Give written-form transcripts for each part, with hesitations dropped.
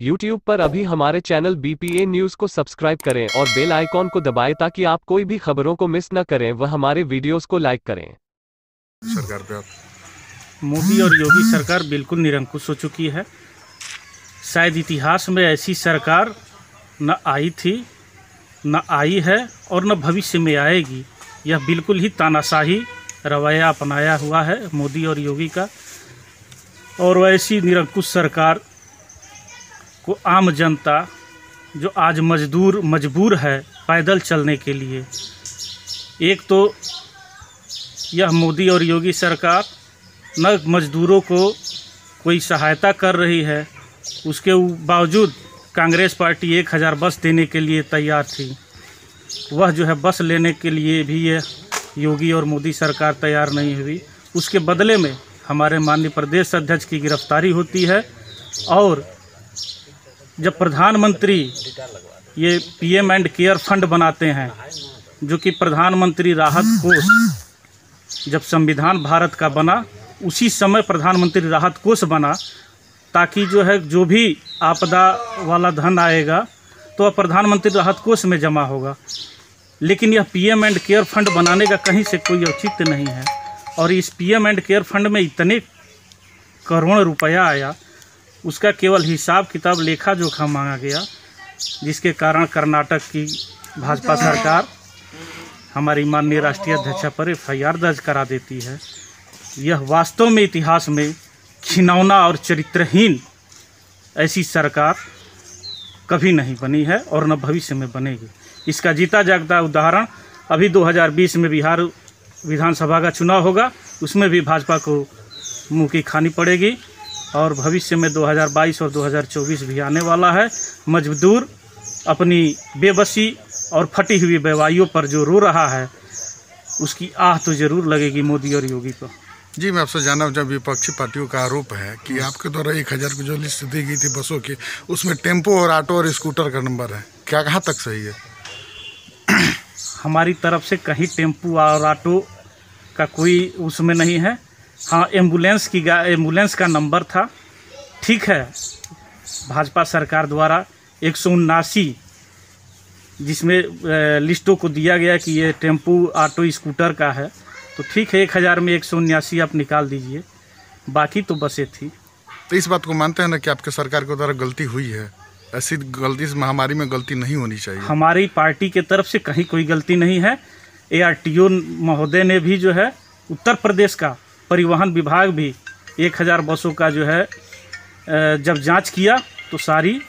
YouTube पर अभी हमारे चैनल BPA न्यूज़ को सब्सक्राइब करें और बेल आइकॉन को दबाएं ताकि आप कोई भी खबरों को मिस न करें व हमारे वीडियोस को लाइक करें। सरकार पे आप मोदी और योगी सरकार बिल्कुल निरंकुश हो चुकी है। शायद इतिहास में ऐसी सरकार न आई थी, न आई है और न भविष्य में आएगी। यह बिल्कुल ही तानाशाही रवैया अपनाया हुआ है मोदी और योगी का। और वैसी निरंकुश सरकार को आम जनता जो आज मजबूर है पैदल चलने के लिए, एक तो यह मोदी और योगी सरकार न मजदूरों को कोई सहायता कर रही है, उसके बावजूद कांग्रेस पार्टी 1000 बस देने के लिए तैयार थी। वह जो है बस लेने के लिए भी ये योगी और मोदी सरकार तैयार नहीं हुई। उसके बदले में हमारे माननीय प्रदेश अध्यक्ष की गिरफ्तारी होती है। और जब प्रधानमंत्री ये PM एंड केयर फंड बनाते हैं, जो कि प्रधानमंत्री राहत कोष जब संविधान भारत का बना उसी समय प्रधानमंत्री राहत कोष बना, ताकि जो है जो भी आपदा वाला धन आएगा तो वह प्रधानमंत्री राहत कोष में जमा होगा। लेकिन यह PM एंड केयर फंड बनाने का कहीं से कोई औचित्य नहीं है। और इस PM एंड केयर फंड में इतने करोड़ रुपया आया, उसका केवल हिसाब किताब लेखा जोखा मांगा गया, जिसके कारण कर्नाटक की भाजपा सरकार हमारी माननीय राष्ट्रीय अध्यक्षा पर FIR दर्ज करा देती है। यह वास्तव में इतिहास में घिनौना और चरित्रहीन ऐसी सरकार कभी नहीं बनी है और न भविष्य में बनेगी। इसका जीता जागता उदाहरण अभी 2020 में बिहार विधानसभा का चुनाव होगा, उसमें भी भाजपा को मुँह की खानी पड़ेगी। और भविष्य में 2022 और 2024 भी आने वाला है। मजदूर अपनी बेबसी और फटी हुई बेवाइयों पर जो रो रहा है, उसकी आह तो ज़रूर लगेगी मोदी और योगी पर। जी, मैं आपसे जानना जब विपक्षी पार्टियों का आरोप है कि आपके द्वारा 1000 की जो लिस्ट दी गई थी बसों की, उसमें टेम्पो और ऑटो और स्कूटर का नंबर है, क्या कहाँ तक सही है? हमारी तरफ से कहीं टेम्पो और ऑटो का कोई उसमें नहीं है। हाँ, एम्बुलेंस का नंबर था, ठीक है। भाजपा सरकार द्वारा 179 जिसमें लिस्टों को दिया गया कि ये टेम्पो ऑटो स्कूटर का है, तो ठीक है, 1000 में 179 आप निकाल दीजिए, बाकी तो बसें थी। तो इस बात को मानते हैं ना कि आपके सरकार के द्वारा गलती हुई है? ऐसी गलती इस महामारी में गलती नहीं होनी चाहिए। हमारी पार्टी के तरफ से कहीं कोई गलती नहीं है। ARTO महोदय ने भी जो है उत्तर प्रदेश का परिवहन विभाग भी 1000 बसों का जो है जब जांच किया तो सारी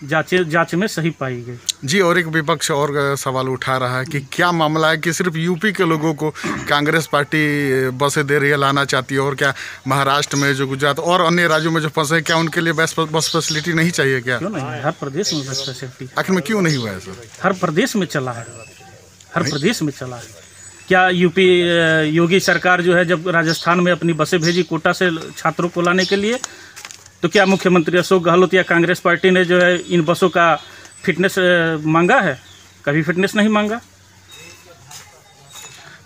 जांच में सही पाई गई। जी, और एक विपक्ष और सवाल उठा रहा है कि क्या मामला है कि सिर्फ यूपी के लोगों को कांग्रेस पार्टी बसें दे रही है, लाना चाहती है, और क्या महाराष्ट्र में जो गुजरात और अन्य राज्यों में जो फंसे, क्या उनके लिए बस फैसिलिटी नहीं चाहिए? क्या क्यों नहीं? हर प्रदेश में बस फैसिलिटी। आखिर में क्यों नहीं हुआ है सर? हर प्रदेश में चला है, हर प्रदेश में चला है। क्या यूपी योगी सरकार जो है जब राजस्थान में अपनी बसें भेजी कोटा से छात्रों को लाने के लिए, तो क्या मुख्यमंत्री अशोक गहलोत या कांग्रेस पार्टी ने जो है इन बसों का फिटनेस मांगा है? कभी फिटनेस नहीं मांगा।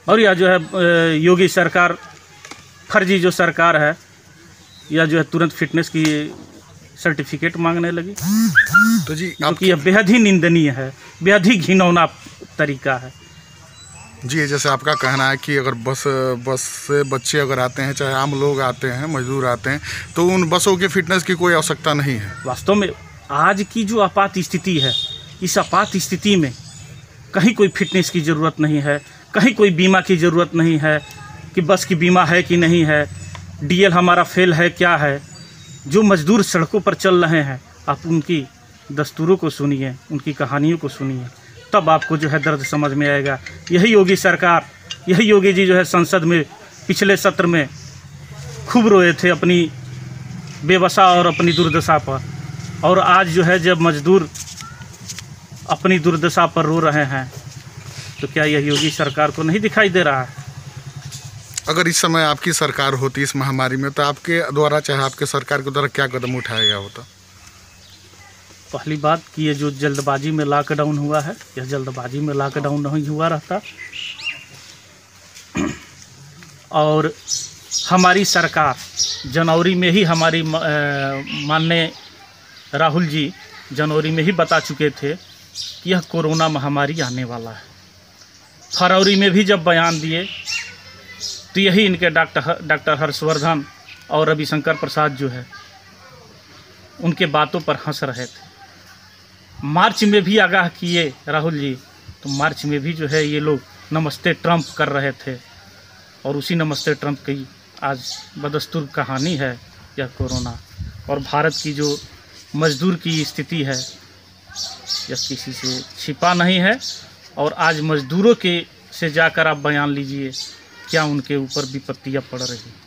और यह जो है योगी सरकार फर्जी जो सरकार है, यह जो है तुरंत फिटनेस की सर्टिफिकेट मांगने लगी, तो जी क्योंकि यह बेहद ही निंदनीय है, बेहद ही घिनौना तरीका है। जी, जैसे आपका कहना है कि अगर बस से बच्चे अगर आते हैं, चाहे आम लोग आते हैं, मजदूर आते हैं, तो उन बसों की फिटनेस की कोई आवश्यकता नहीं है। वास्तव में आज की जो आपात स्थिति है, इस आपात स्थिति में कहीं कोई फिटनेस की ज़रूरत नहीं है, कहीं कोई बीमा की ज़रूरत नहीं है कि बस की बीमा है कि नहीं है, DL हमारा फेल है क्या है। जो मजदूर सड़कों पर चल रहे हैं, आप उनकी दस्तूरों को सुनिए, उनकी कहानियों को सुनिए, तब आपको जो है दर्द समझ में आएगा। यही योगी सरकार, यही योगी जी जो है संसद में पिछले सत्र में खूब रोए थे अपनी बेबसा और अपनी दुर्दशा पर, और आज जो है जब मजदूर अपनी दुर्दशा पर रो रहे हैं, तो क्या यह योगी सरकार को नहीं दिखाई दे रहा है? अगर इस समय आपकी सरकार होती इस महामारी में, तो आपके द्वारा, चाहे आपके सरकार के द्वारा क्या कदम उठाया गया होता? पहली बात कि ये जो जल्दबाजी में लॉकडाउन हुआ है, यह जल्दबाजी में लॉकडाउन नहीं हुआ रहता। और हमारी सरकार जनवरी में ही हमारी माननीय राहुल जी जनवरी में ही बता चुके थे कि यह कोरोना महामारी आने वाला है। फरवरी में भी जब बयान दिए तो यही इनके डॉक्टर हर्षवर्धन और रविशंकर प्रसाद जो है उनके बातों पर हंस रहे थे। मार्च में भी आगाह किए राहुल जी, तो मार्च में भी जो है ये लोग नमस्ते ट्रंप कर रहे थे, और उसी नमस्ते ट्रंप की आज बदस्तूर कहानी है यह कोरोना। और भारत की जो मजदूर की स्थिति है यह किसी से छिपा नहीं है, और आज मजदूरों के से जाकर आप बयान लीजिए क्या उनके ऊपर विपत्तियाँ पड़ रही हैं।